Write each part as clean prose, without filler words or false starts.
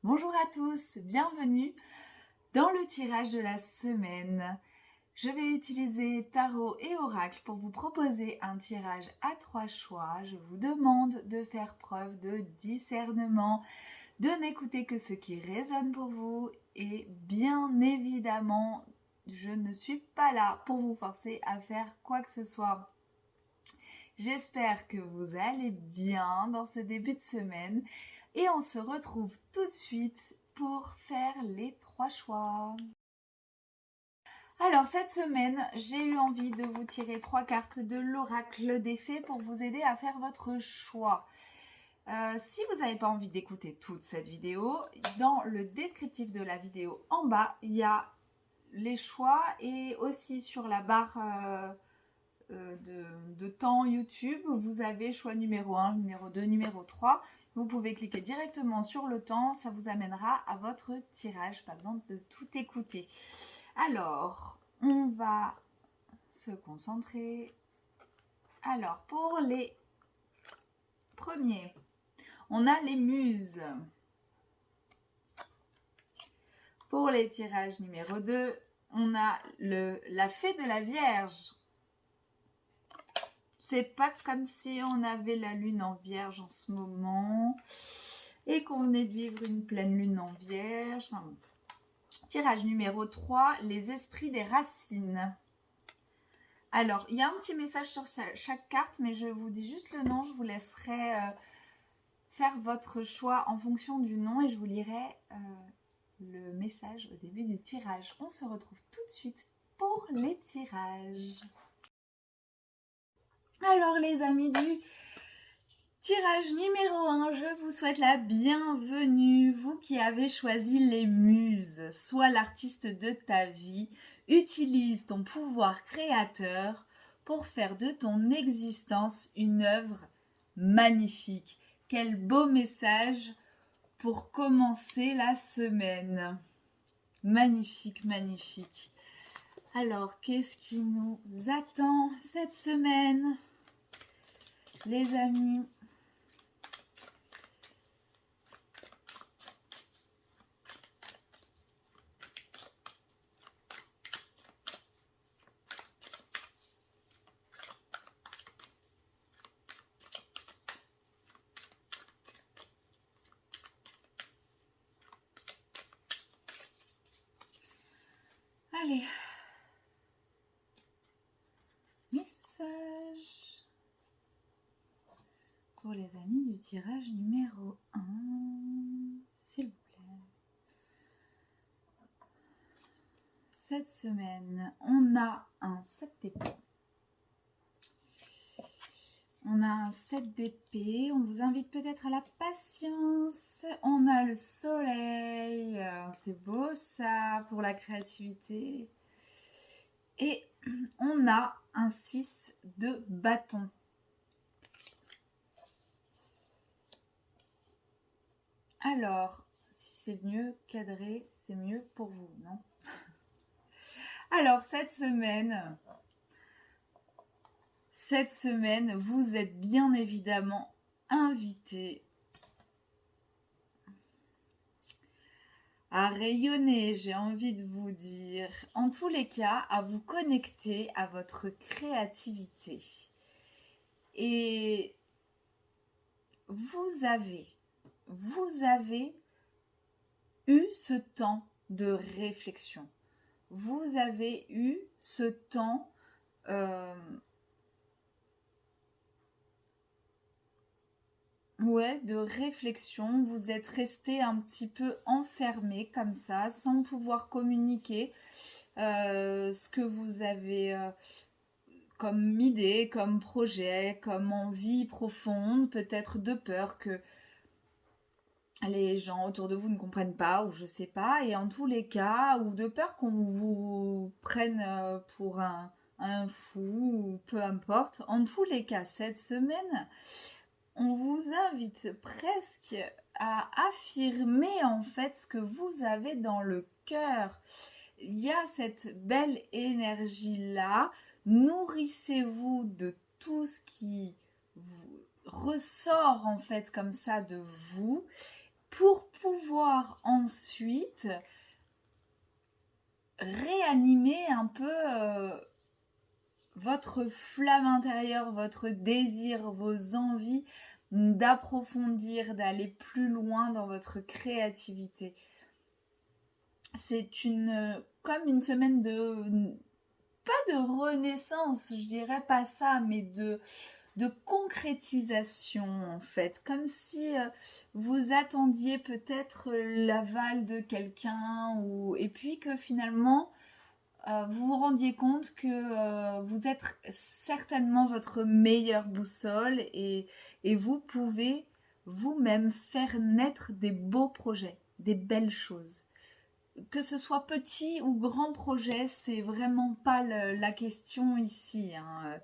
Bonjour à tous, bienvenue dans le tirage de la semaine. Je vais utiliser tarot et oracle pour vous proposer un tirage à 3 choix. Je vous demande de faire preuve de discernement, de n'écouter que ce qui résonne pour vous et bien évidemment, je ne suis pas là pour vous forcer à faire quoi que ce soit. J'espère que vous allez bien dans ce début de semaine et on se retrouve tout de suite pour faire les 3 choix. Alors cette semaine, j'ai eu envie de vous tirer 3 cartes de l'oracle des fées pour vous aider à faire votre choix. Si vous n'avez pas envie d'écouter toute cette vidéo, dans le descriptif de la vidéo en bas, il y a les choix et aussi sur la barre de temps YouTube, vous avez choix numéro 1, numéro 2, numéro 3. Vous pouvez cliquer directement sur le temps, ça vous amènera à votre tirage, pas besoin de tout écouter. Alors, on va se concentrer. Alors, pour les premiers, on a les muses. Pour les tirages numéro 2, on a la fée de la Vierge. C'est pas comme si on avait la lune en Vierge en ce moment et qu'on venait de vivre une pleine lune en Vierge. Enfin, bon. Tirage numéro 3, les esprits des racines. Alors, il y a un petit message sur chaque carte, mais je vous dis juste le nom. Je vous laisserai faire votre choix en fonction du nom et je vous lirai le message au début du tirage. On se retrouve tout de suite pour les tirages. Alors les amis du tirage numéro 1, je vous souhaite la bienvenue. Vous qui avez choisi les muses, sois l'artiste de ta vie, utilise ton pouvoir créateur pour faire de ton existence une œuvre magnifique. Quel beau message pour commencer la semaine. Magnifique, magnifique. Alors, qu'est-ce qui nous attend cette semaine, les amis? Allez. Message pour les amis du tirage numéro 1, s'il vous plaît. Cette semaine, on a un 7 d'épée. On a un 7 d'épée. On vous invite peut-être à la patience. On a le soleil. C'est beau ça pour la créativité. Et on a un 6 de bâton. Alors, si c'est mieux cadré, c'est mieux pour vous, non? Alors, cette semaine, vous êtes bien évidemment invité à rayonner, j'ai envie de vous dire. En tous les cas, à vous connecter à votre créativité. Et vous avez eu ce temps de réflexion. Vous avez eu ce temps de réflexion. Vous êtes resté un petit peu enfermé comme ça, sans pouvoir communiquer ce que vous avez comme idée, comme projet, comme envie profonde, peut-être de peur que les gens autour de vous ne comprennent pas ou je sais pas, et en tous les cas, ou de peur qu'on vous prenne pour un fou ou peu importe. En tous les cas, cette semaine, on vous invite presque à affirmer en fait ce que vous avez dans le cœur. Il y a cette belle énergie-là. Nourrissez-vous de tout ce qui vous ressort en fait comme ça de vous. pour pouvoir ensuite réanimer un peu votre flamme intérieure, votre désir, vos envies d'approfondir, d'aller plus loin dans votre créativité. C'est comme une semaine pas de renaissance, je dirais pas ça, mais de concrétisation en fait, comme si vous attendiez peut-être l'aval de quelqu'un et puis que finalement vous vous rendiez compte que vous êtes certainement votre meilleure boussole et vous pouvez vous-même faire naître des beaux projets, des belles choses. Que ce soit petit ou grand projet, c'est vraiment pas la question ici, hein.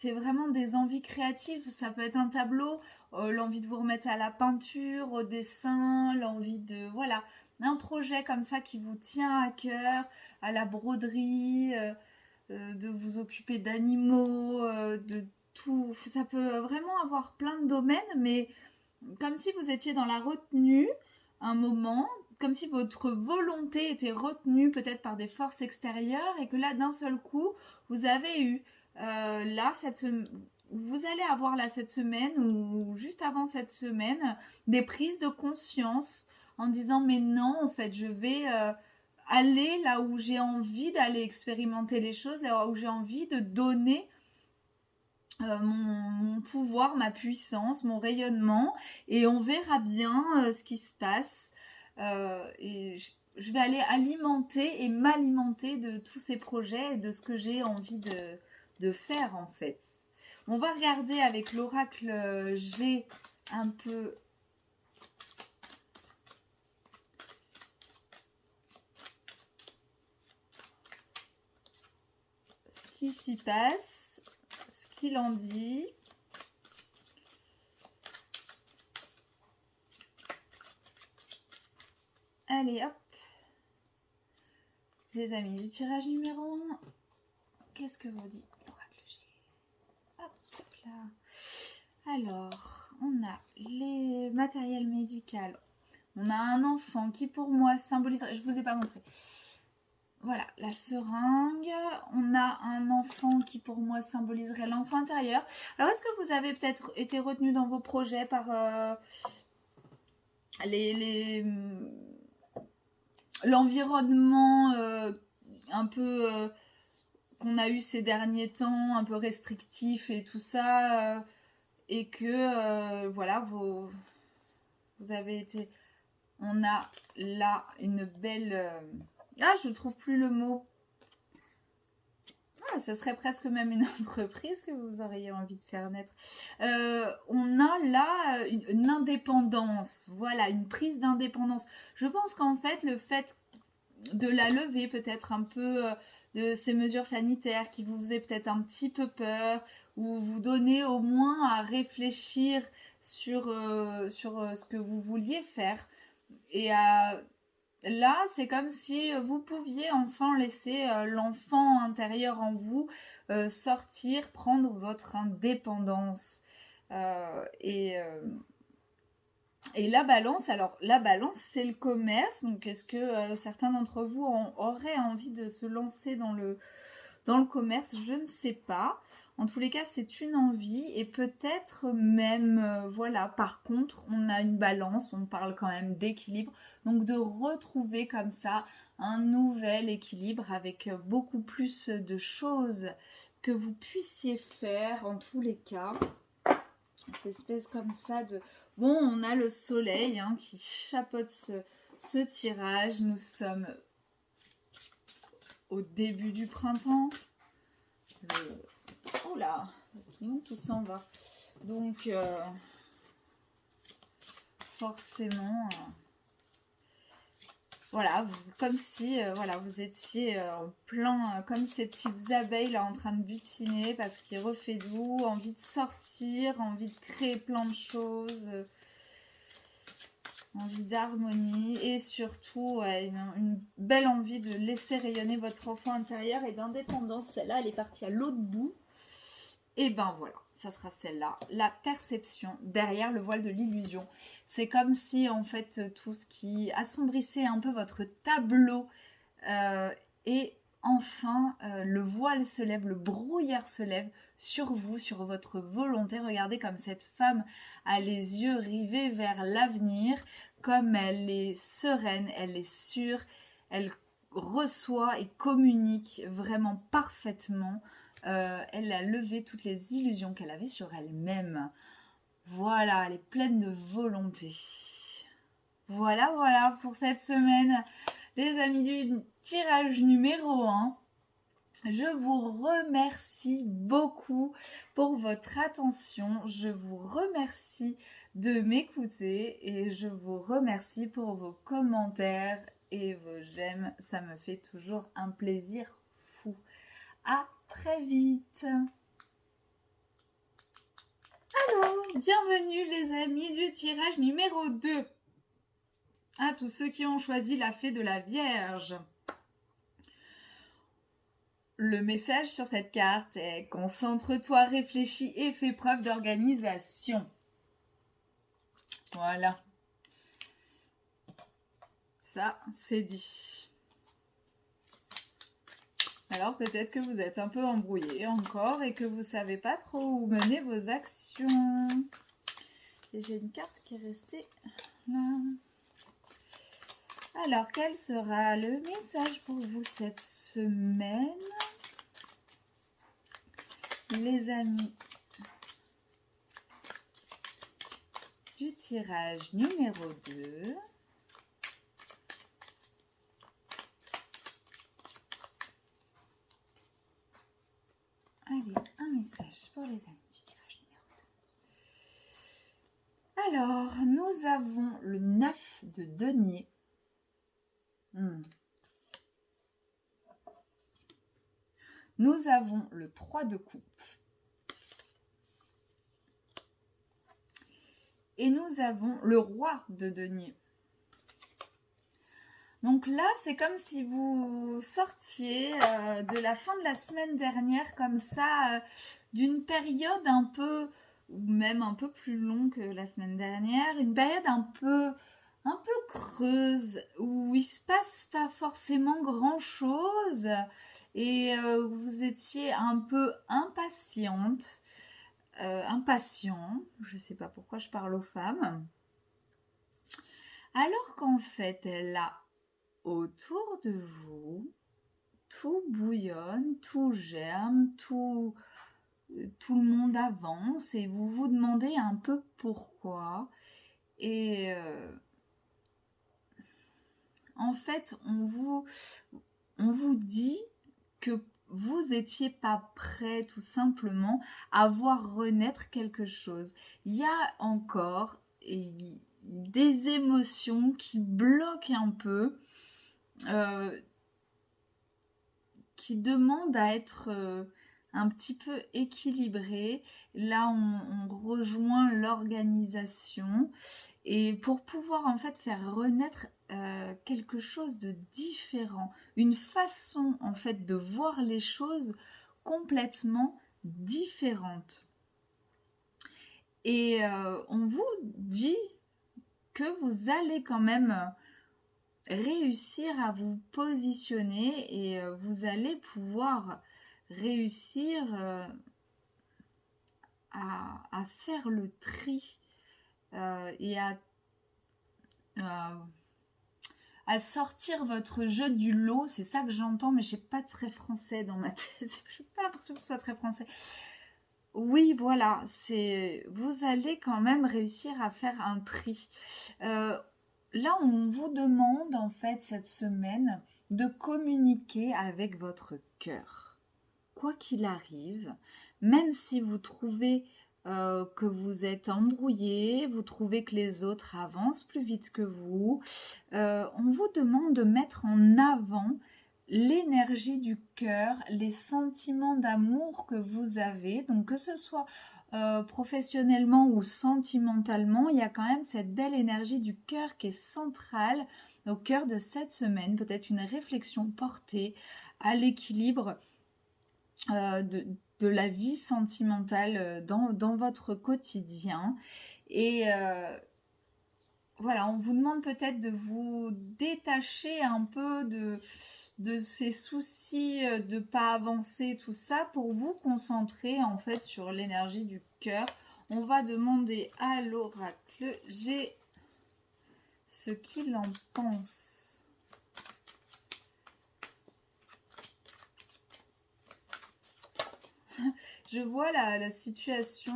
C'est vraiment des envies créatives. Ça peut être un tableau, l'envie de vous remettre à la peinture, au dessin, l'envie de... Voilà, un projet comme ça qui vous tient à cœur, à la broderie, de vous occuper d'animaux, de tout. Ça peut vraiment avoir plein de domaines, mais comme si vous étiez dans la retenue un moment, comme si votre volonté était retenue peut-être par des forces extérieures et que là, d'un seul coup, vous avez eu... vous allez avoir là cette semaine ou juste avant cette semaine des prises de conscience en disant mais non en fait je vais aller là où j'ai envie d'aller expérimenter les choses, là où j'ai envie de donner mon pouvoir, ma puissance, mon rayonnement et on verra bien ce qui se passe et je vais aller alimenter et m'alimenter de tous ces projets et de ce que j'ai envie de faire en fait. On va regarder avec l'oracle G un peu ce qui s'y passe, ce qu'il en dit. Allez hop, les amis du tirage numéro 1, qu'est-ce que vous dit l'oracle G? Hop là. Alors, on a les matériels médicaux. On a un enfant qui pour moi symbolise... Je ne vous ai pas montré. Voilà, la seringue. On a un enfant qui pour moi symboliserait l'enfant intérieur. Alors, est-ce que vous avez peut-être été retenu dans vos projets par l'environnement un peu qu'on a eu ces derniers temps, un peu restrictif et tout ça, et que voilà, vous avez été... On a là une belle... Ah, je ne trouve plus le mot. Ah, ce serait presque même une entreprise que vous auriez envie de faire naître. On a là une indépendance. Voilà, une prise d'indépendance. Je pense qu'en fait, le fait de la lever peut-être un peu de ces mesures sanitaires qui vous faisaient peut-être un petit peu peur ou vous donner au moins à réfléchir sur ce que vous vouliez faire. Et là, c'est comme si vous pouviez enfin laisser l'enfant intérieur en vous sortir, prendre votre indépendance. Et la balance, alors la balance c'est le commerce, donc est-ce que certains d'entre vous auraient envie de se lancer dans le commerce? Je ne sais pas. En tous les cas, c'est une envie et peut-être même, voilà, par contre, on a une balance, on parle quand même d'équilibre, donc de retrouver comme ça un nouvel équilibre avec beaucoup plus de choses que vous puissiez faire en tous les cas. Cette espèce comme ça de... Bon, on a le soleil hein, qui chapeaute ce tirage. Nous sommes au début du printemps. Oh là, tout le monde qui s'en va. Donc, forcément, voilà, comme si voilà, vous étiez en plein, comme ces petites abeilles là en train de butiner parce qu'il refait doux, envie de sortir, envie de créer plein de choses, envie d'harmonie et surtout une belle envie de laisser rayonner votre enfant intérieur et d'indépendance. Celle-là, elle est partie à l'autre bout. Et ben voilà, ça sera celle-là, la perception derrière le voile de l'illusion. C'est comme si en fait tout ce qui assombrissait un peu votre tableau et enfin le voile se lève, le brouillard se lève sur vous, sur votre volonté. Regardez comme cette femme a les yeux rivés vers l'avenir, comme elle est sereine, elle est sûre, elle reçoit et communique vraiment parfaitement. Elle a levé toutes les illusions qu'elle avait sur elle-même. Voilà, elle est pleine de volonté. Voilà pour cette semaine. Les amis du tirage numéro 1, je vous remercie beaucoup pour votre attention. Je vous remercie de m'écouter et je vous remercie pour vos commentaires et vos j'aime. Ça me fait toujours un plaisir fou. À très vite. Alors, bienvenue les amis du tirage numéro 2. À tous ceux qui ont choisi la fée de la Vierge. Le message sur cette carte est « Concentre-toi, réfléchis et fais preuve d'organisation ». Voilà. Ça, c'est dit. Alors peut-être que vous êtes un peu embrouillé encore et que vous ne savez pas trop où mener vos actions. Et j'ai une carte qui est restée là. Alors, quel sera le message pour vous cette semaine, les amis du tirage numéro 2? Allez, un message pour les amis du tirage numéro 2. Alors, nous avons le 9 de denier. Nous avons le 3 de coupe. Et nous avons le roi de denier. Donc là, c'est comme si vous sortiez de la fin de la semaine dernière, comme ça, d'une période un peu, ou même un peu plus longue que la semaine dernière, une période un peu creuse, où il ne se passe pas forcément grand-chose, et vous étiez un peu impatiente, impatient, je ne sais pas pourquoi je parle aux femmes, alors qu'en fait, là, autour de vous, tout bouillonne, tout germe, tout le monde avance et vous vous demandez un peu pourquoi. Et en fait, on vous dit que vous n'étiez pas prêt tout simplement à voir renaître quelque chose. Il y a encore des émotions qui bloquent un peu, qui demandent à être un petit peu équilibrées. Là, on rejoint l'organisation. Et pour pouvoir en fait faire renaître quelque chose de différent, une façon en fait de voir les choses complètement différente. Et on vous dit que vous allez quand même réussir à vous positionner et vous allez pouvoir réussir à faire le tri et à sortir votre jeu du lot. C'est ça que j'entends, mais je ne sais pas très français dans ma tête. Je n'ai pas l'impression que ce soit très français. Oui, voilà, vous allez quand même réussir à faire un tri. Là, on vous demande en fait cette semaine de communiquer avec votre cœur. Quoi qu'il arrive, même si vous trouvez que vous êtes embrouillé, vous trouvez que les autres avancent plus vite que vous, on vous demande de mettre en avant l'énergie du cœur, les sentiments d'amour que vous avez. Donc que ce soit professionnellement ou sentimentalement, il y a quand même cette belle énergie du cœur qui est centrale au cœur de cette semaine. Peut-être une réflexion portée à l'équilibre de la vie sentimentale dans votre quotidien. Et voilà, on vous demande peut-être de vous détacher un peu de ces soucis de ne pas avancer, tout ça, pour vous concentrer en fait sur l'énergie du cœur. On va demander à l'oracle G ce qu'il en pense. Je vois la situation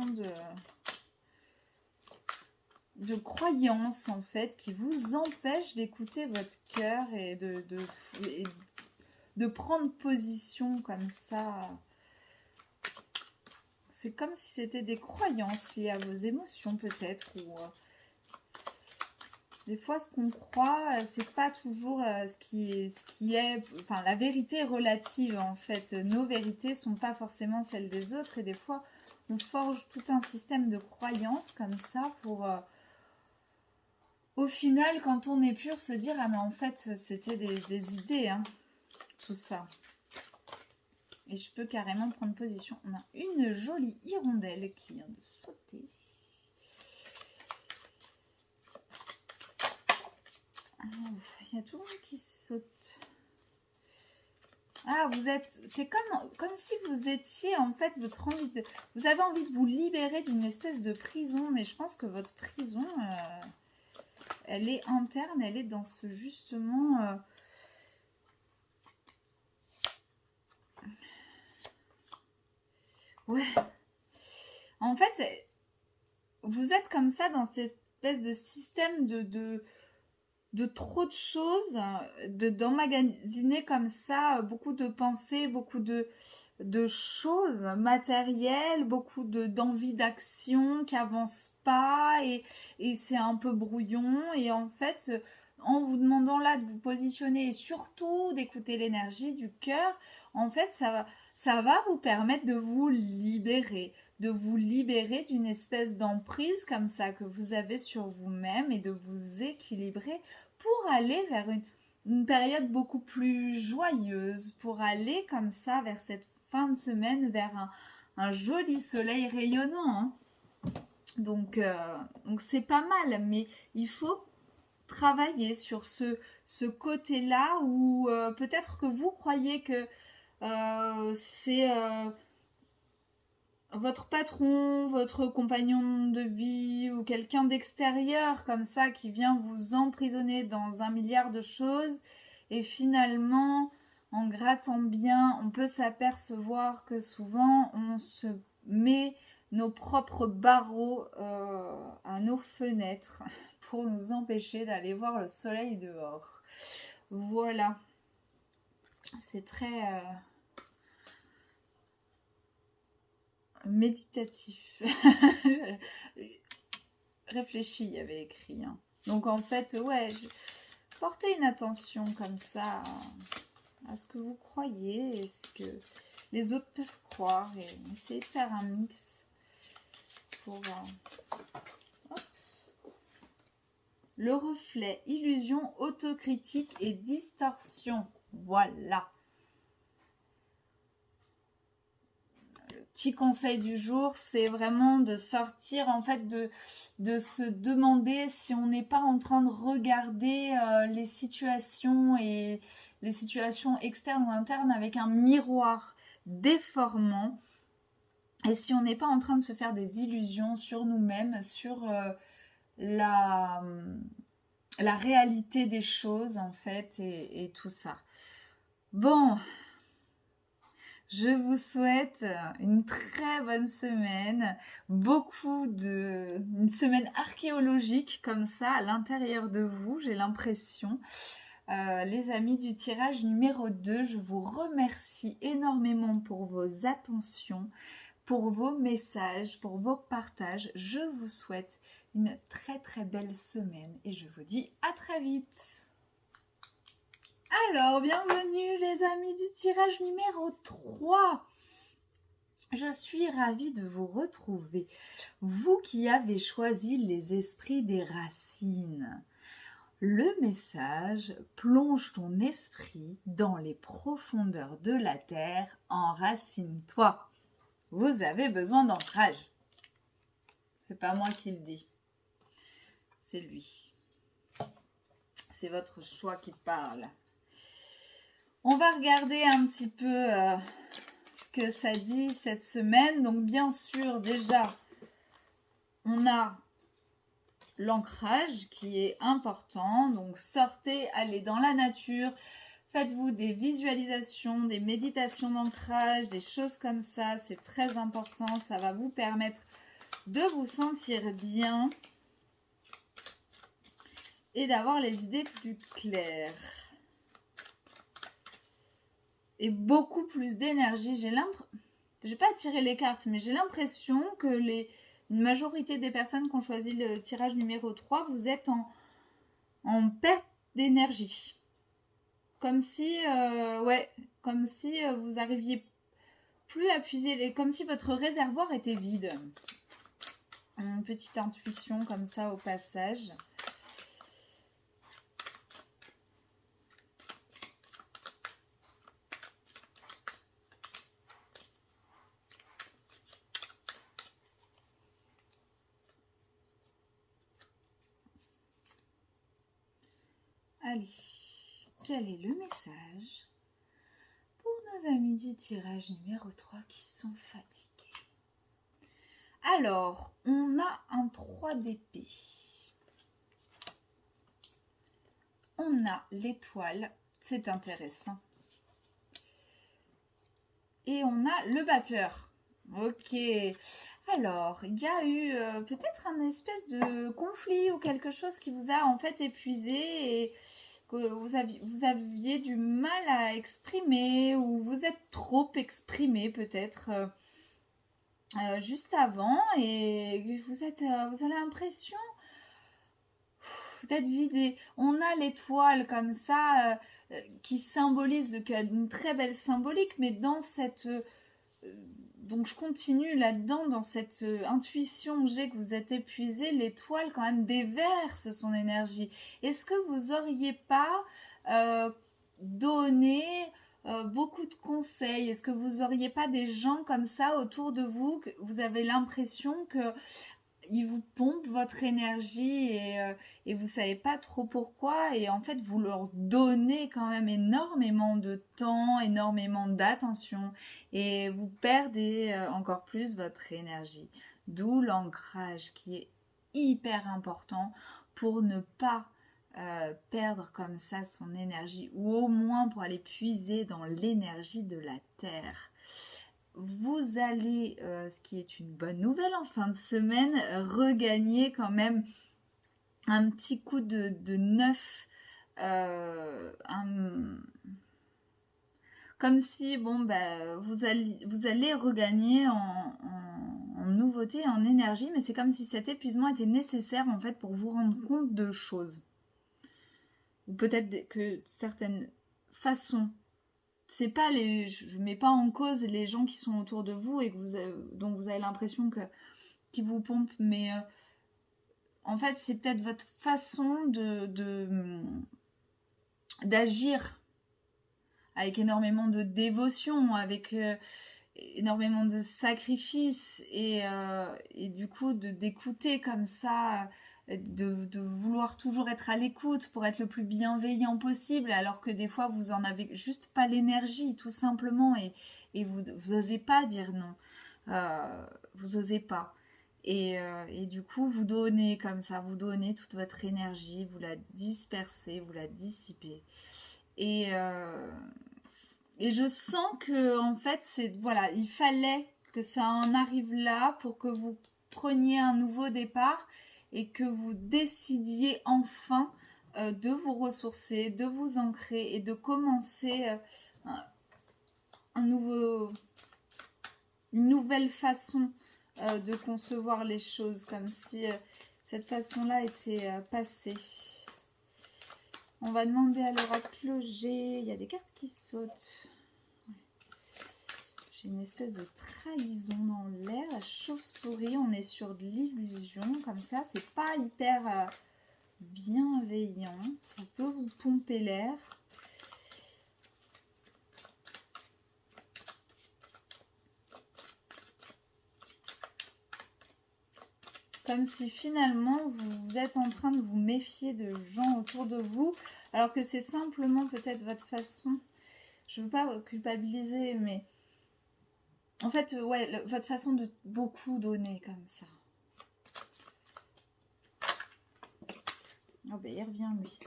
de croyances en fait qui vous empêche d'écouter votre cœur et de prendre position comme ça. C'est comme si c'était des croyances liées à vos émotions peut-être, ou des fois ce qu'on croit c'est pas toujours ce qui est, enfin la vérité est relative en fait. Nos vérités sont pas forcément celles des autres, et des fois on forge tout un système de croyances comme ça pour au final, quand on est pur, se dire « Ah mais en fait, c'était des idées, hein, tout ça. » Et je peux carrément prendre position. On a une jolie hirondelle qui vient de sauter. Il y a tout le monde qui saute. Ah, vous êtes... C'est comme si vous étiez, en fait, vous avez envie de vous libérer d'une espèce de prison, mais je pense que votre prison... elle est interne, elle est dans ce justement... Ouais. En fait, vous êtes comme ça dans cette espèce de système de trop de choses, d'emmagasiner comme ça beaucoup de pensées, beaucoup de choses matérielles, beaucoup d'envie d'action qui n'avancent pas, et c'est un peu brouillon. Et en fait, en vous demandant là de vous positionner et surtout d'écouter l'énergie du cœur, en fait, ça va vous permettre de vous libérer d'une espèce d'emprise comme ça que vous avez sur vous-même, et de vous équilibrer pour aller vers une période beaucoup plus joyeuse, pour aller comme ça vers cette fin de semaine, vers un joli soleil rayonnant, hein. Donc c'est pas mal, mais il faut travailler sur ce côté-là où peut-être que vous croyez que c'est votre patron, votre compagnon de vie ou quelqu'un d'extérieur comme ça qui vient vous emprisonner dans un milliard de choses, et finalement en grattant bien on peut s'apercevoir que souvent on se met nos propres barreaux à nos fenêtres pour nous empêcher d'aller voir le soleil dehors. Voilà, c'est très méditatif. Réfléchi, il y avait écrit, hein. Donc en fait, ouais, portez une attention comme ça à ce que vous croyez et ce que les autres peuvent croire, et essayez de faire un mix pour le reflet, illusion, autocritique et distorsion. Voilà. Petit conseil du jour, c'est vraiment de sortir en fait de se demander si on n'est pas en train de regarder les situations et les situations externes ou internes avec un miroir déformant, et si on n'est pas en train de se faire des illusions sur nous-mêmes, sur la réalité des choses en fait, et tout ça. Bon, je vous souhaite une très bonne semaine, une semaine archéologique comme ça à l'intérieur de vous, j'ai l'impression. Les amis du tirage numéro 2, je vous remercie énormément pour vos attentions, pour vos messages, pour vos partages. Je vous souhaite une très très belle semaine et je vous dis à très vite. Alors, bienvenue les amis du tirage numéro 3. Je suis ravie de vous retrouver. Vous qui avez choisi les esprits des racines. Le message: plonge ton esprit dans les profondeurs de la terre, enracine-toi. vous avez besoin d'ancrage. C'est pas moi qui le dis. C'est lui. C'est votre choix qui parle. On va regarder un petit peu ce que ça dit cette semaine. Donc, bien sûr, déjà, on a l'ancrage qui est important. Donc, sortez, allez dans la nature. Faites-vous des visualisations, des méditations d'ancrage, des choses comme ça. C'est très important. Ça va vous permettre de vous sentir bien et d'avoir les idées plus claires. Et beaucoup plus d'énergie. Je n'ai pas tiré les cartes, mais j'ai l'impression que une majorité des personnes qui ont choisi le tirage numéro 3, vous êtes en perte d'énergie. Comme si, vous arriviez plus à puiser, comme si votre réservoir était vide. Une petite intuition comme ça au passage. Allez, quel est le message pour nos amis du tirage numéro 3 qui sont fatigués? Alors, on a un 3 d'épée. On a l'étoile, c'est intéressant. Et on a le battleur. Ok. Alors, il y a eu peut-être un espèce de conflit ou quelque chose qui vous a en fait épuisé et que vous aviez du mal à exprimer ou vous êtes trop exprimé peut-être juste avant et vous avez l'impression d'être vidé. On a l'étoile comme ça qui symbolise, qui a une très belle symbolique, mais dans cette... donc je continue là-dedans, dans cette intuition que j'ai que vous êtes épuisé, l'étoile quand même déverse son énergie. Est-ce que vous auriez pas donné beaucoup de conseils? Est-ce que vous auriez pas des gens comme ça autour de vous, que vous avez l'impression que ils vous pompent votre énergie et vous savez pas trop pourquoi et en fait vous leur donnez quand même énormément de temps, énormément d'attention et vous perdez encore plus votre énergie. D'où l'ancrage qui est hyper important pour ne pas perdre comme ça son énergie ou au moins pour aller puiser dans l'énergie de la terre. Vous allez, ce qui est une bonne nouvelle en fin de semaine, regagner quand même un petit coup de neuf, comme si bon vous allez regagner en nouveauté, en énergie, mais c'est comme si cet épuisement était nécessaire en fait pour vous rendre compte de choses. Ou peut-être que certaines façons. C'est pas je mets pas en cause les gens qui sont autour de vous et dont vous avez l'impression qu'ils vous pompent, mais en fait c'est peut-être votre façon d'agir avec énormément de dévotion, avec énormément de sacrifices et du coup d'écouter comme ça. De vouloir toujours être à l'écoute pour être le plus bienveillant possible alors que des fois vous en avez juste pas l'énergie tout simplement et vous osez pas dire non, vous osez pas et du coup vous donnez comme ça, vous donnez toute votre énergie, vous la dispersez, vous la dissipez et je sens que en fait voilà, il fallait que ça en arrive là pour que vous preniez un nouveau départ et que vous décidiez enfin de vous ressourcer, de vous ancrer et de commencer une nouvelle façon de concevoir les choses, comme si cette façon-là était passée. On va demander à l'oracle G. Il y a des cartes qui sautent. J'ai une espèce de trahison dans l'air. La chauve-souris, on est sur de l'illusion. Comme ça, c'est pas hyper bienveillant. Ça peut vous pomper l'air. Comme si finalement vous êtes en train de vous méfier de gens autour de vous, alors que c'est simplement peut-être votre façon, je ne veux pas culpabiliser, mais en fait, ouais, votre façon de beaucoup donner comme ça. Oh ben il revient lui.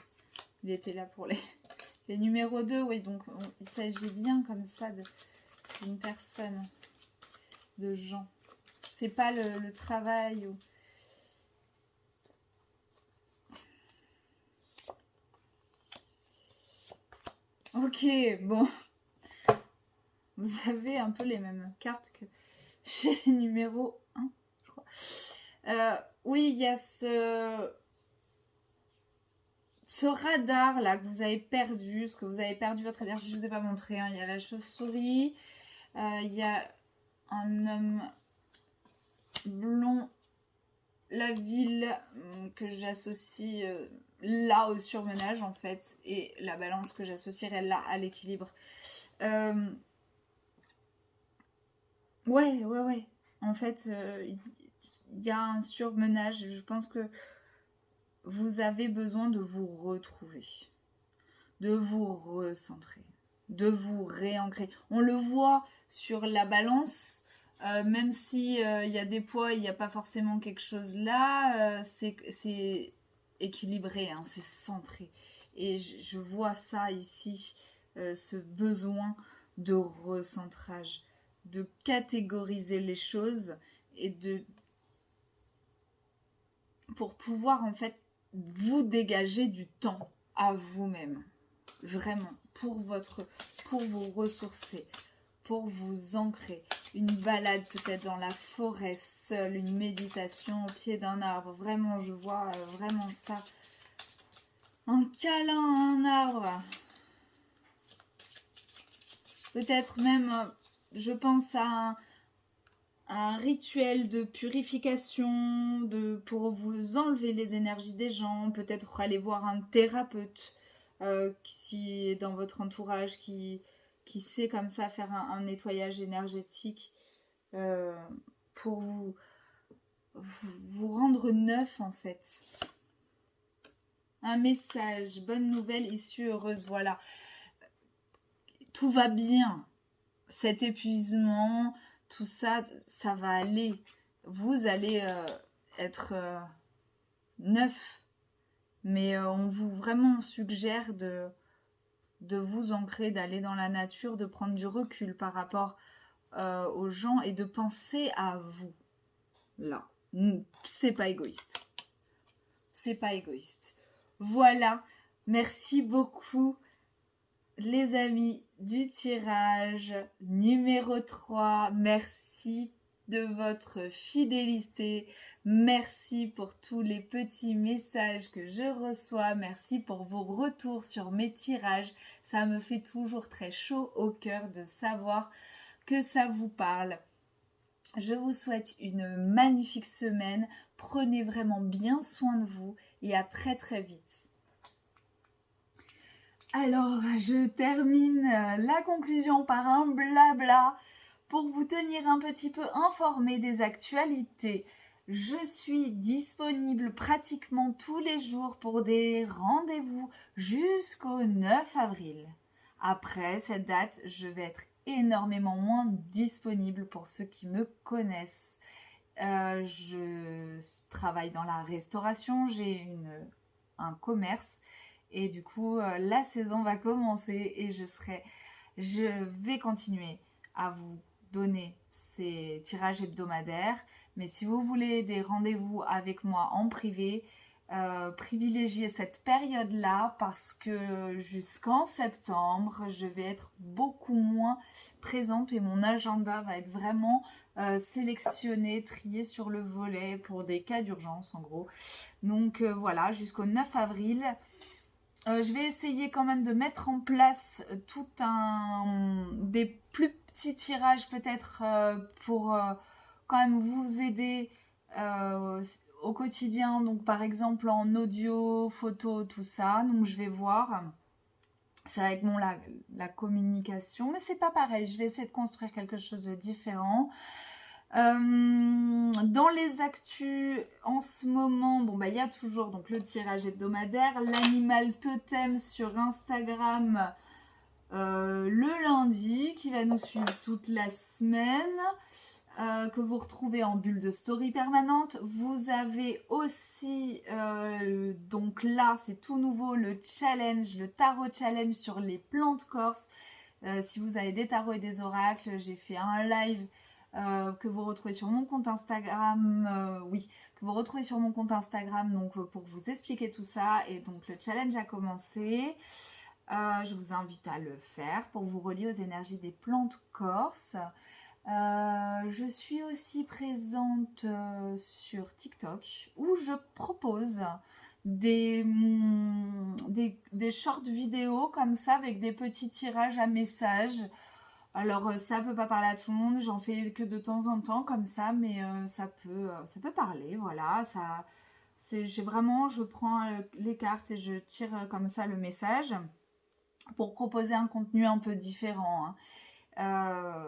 Il était là pour les numéros 2, oui, donc il s'agit bien comme ça d'une personne, de gens. C'est pas le travail ou... Ok, bon. Vous avez un peu les mêmes cartes que chez les numéros 1, je crois. Oui, il y a ce radar là que vous avez perdu, ce que vous avez perdu votre énergie, je ne vous ai pas montré, hein. Il y a la chauve-souris, il y a un homme blond, la ville que j'associe là au surmenage en fait, et la balance que j'associerais là à l'équilibre. Ouais. En fait, il y a un surmenage. Je pense que vous avez besoin de vous retrouver, de vous recentrer, de vous réancrer. On le voit sur la balance, même si il y a des poids, il n'y a pas forcément quelque chose là, c'est équilibré, hein, c'est centré. Et je vois ça ici, ce besoin de recentrage, de catégoriser les choses et pour pouvoir en fait vous dégager du temps à vous-même, vraiment, pour vous ressourcer, pour vous ancrer, une balade peut-être dans la forêt seule, une méditation au pied d'un arbre, vraiment je vois vraiment ça, un câlin à un arbre, peut-être même, je pense à un rituel de purification, pour vous enlever les énergies des gens, peut-être aller voir un thérapeute qui est dans votre entourage, qui sait comme ça faire un nettoyage énergétique pour vous rendre neuf en fait. Un message, bonne nouvelle, issue heureuse, voilà. Tout va bien. Cet épuisement, tout ça, ça va aller. Vous allez être neuf. Mais on vous vraiment suggère de vous ancrer, d'aller dans la nature, de prendre du recul par rapport aux gens et de penser à vous. Là, c'est pas égoïste. C'est pas égoïste. Voilà, merci beaucoup les amis du tirage numéro 3. Merci de votre fidélité. Merci pour tous les petits messages que je reçois. Merci pour vos retours sur mes tirages. Ça me fait toujours très chaud au cœur de savoir que ça vous parle. Je vous souhaite une magnifique semaine. Prenez vraiment bien soin de vous et à très très vite. Alors, je termine la conclusion par un blabla pour vous tenir un petit peu informé des actualités. Je suis disponible pratiquement tous les jours pour des rendez-vous jusqu'au 9 avril. Après cette date, je vais être énormément moins disponible pour ceux qui me connaissent. Je travaille dans la restauration, j'ai un commerce. Et du coup, la saison va commencer et je vais continuer à vous donner ces tirages hebdomadaires. Mais si vous voulez des rendez-vous avec moi en privé, privilégiez cette période-là parce que jusqu'en septembre, je vais être beaucoup moins présente et mon agenda va être vraiment sélectionné, trié sur le volet pour des cas d'urgence en gros. Donc voilà, jusqu'au 9 avril. Je vais essayer quand même de mettre en place des plus petits tirages peut-être pour quand même vous aider au quotidien. Donc par exemple en audio, photo, tout ça. Donc je vais voir. C'est avec la communication, mais c'est pas pareil. Je vais essayer de construire quelque chose de différent. Dans les actus en ce moment, bon bah il y a toujours donc le tirage hebdomadaire, l'animal totem sur Instagram le lundi qui va nous suivre toute la semaine. Que vous retrouvez en bulle de story permanente. Vous avez aussi, donc là c'est tout nouveau, le challenge, le tarot challenge sur les plantes corses. Si vous avez des tarots et des oracles, j'ai fait un live que vous retrouvez sur mon compte Instagram, que vous retrouvez sur mon compte Instagram, donc pour vous expliquer tout ça. Et donc le challenge a commencé. Je vous invite à le faire pour vous relier aux énergies des plantes corses. Je suis aussi présente sur TikTok où je propose des short vidéos comme ça avec des petits tirages à messages. Alors ça peut pas parler à tout le monde, j'en fais que de temps en temps comme ça, mais ça peut parler, voilà. Je prends les cartes et je tire comme ça le message pour proposer un contenu un peu différent, hein.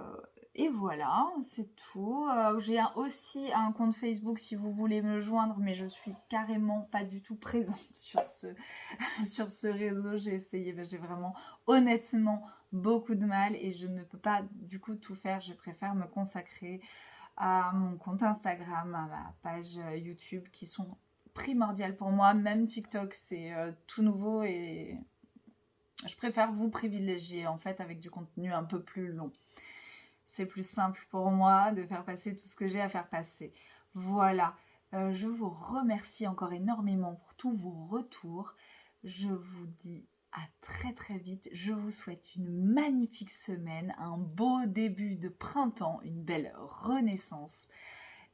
Et voilà, c'est tout. J'ai aussi un compte Facebook si vous voulez me joindre, mais je suis carrément pas du tout présente sur ce réseau. J'ai essayé, mais j'ai vraiment honnêtement beaucoup de mal et je ne peux pas du coup tout faire. Je préfère me consacrer à mon compte Instagram, à ma page YouTube qui sont primordiales pour moi. Même TikTok, c'est tout nouveau et je préfère vous privilégier en fait avec du contenu un peu plus long. C'est plus simple pour moi de faire passer tout ce que j'ai à faire passer. Voilà, je vous remercie encore énormément pour tous vos retours. Je vous dis à très très vite. Je vous souhaite une magnifique semaine, un beau début de printemps, une belle renaissance.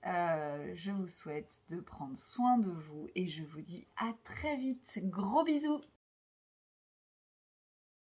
Je vous souhaite de prendre soin de vous et je vous dis à très vite. Gros bisous!